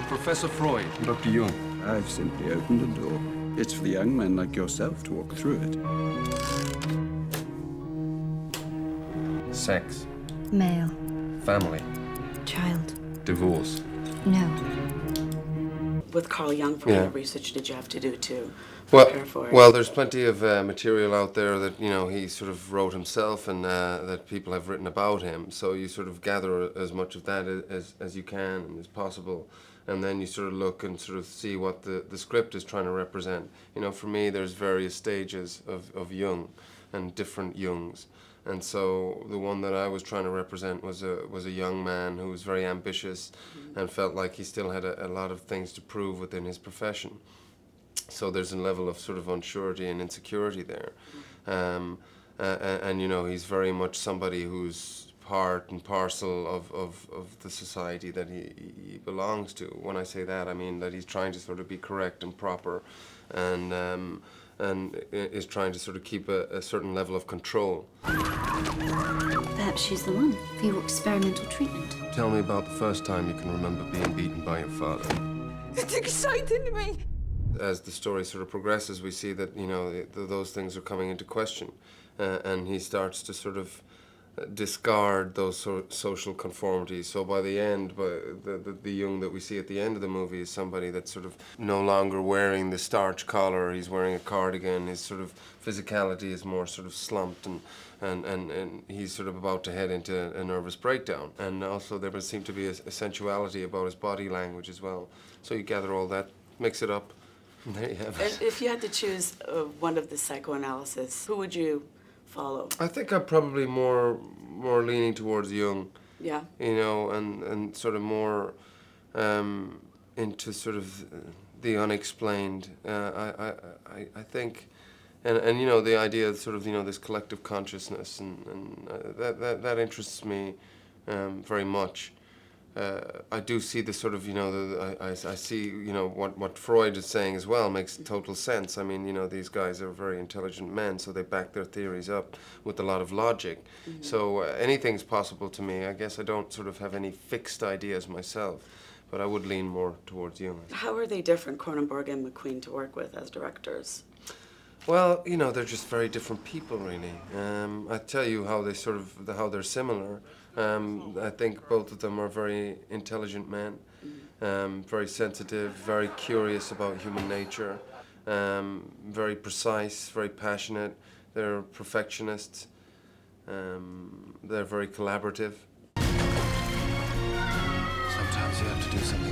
Professor Freud. Dr. Jung. I've simply opened a door. It's for the young men like yourself to walk through it. Sex. Male. Family. Child. Divorce. No. With Carl Jung, what kind of research did you have to do to prepare for it? Well, there's plenty of material out there that, you know, he sort of wrote himself and that people have written about him. So you sort of gather as much of that as you can and as possible. And then you sort of look and sort of see what the script is trying to represent. You know, for me, there's various stages of Jung and different Jungs. And so the one that I was trying to represent was a young man who was very ambitious and felt like he still had a lot of things to prove within his profession. So there's a level of sort of unsurety and insecurity there. And you know, he's very much somebody who's part and parcel of the society that he belongs to. When I say that, I mean that he's trying to sort of be correct and proper and is trying to sort of keep a certain level of control. Perhaps she's the one for your experimental treatment. Tell me about the first time you can remember being beaten by your father. It's exciting me. As the story sort of progresses, we see that, you know, those things are coming into question, and he starts to sort of discard those social conformities. So by the end, the Jung that we see at the end of the movie is somebody that's sort of no longer wearing the starch collar. He's wearing a cardigan. His sort of physicality is more sort of slumped, and he's sort of about to head into a nervous breakdown. And also there would seem to be a sensuality about his body language as well. So you gather all that, mix it up, and there you have it. If you had to choose one of the psychoanalysis, who would you follow? I think I'm probably more leaning towards Jung. Yeah. You know, and sort of more into sort of the unexplained. I think, and you know, the idea of sort of, you know, this collective consciousness, and that interests me very much. I do see the sort of, you know, I see, you know, what Freud is saying as well makes total sense. I mean, you know, these guys are very intelligent men, so they back their theories up with a lot of logic. Mm-hmm. So anything's possible to me. I guess I don't sort of have any fixed ideas myself, but I would lean more towards Jung. How are they different, Cronenberg and McQueen, to work with as directors? Well, you know, they're just very different people, really. I tell you how how they're similar. I think both of them are very intelligent men, very sensitive, very curious about human nature, very precise, very passionate. They're perfectionists. They're very collaborative. Sometimes you have to do something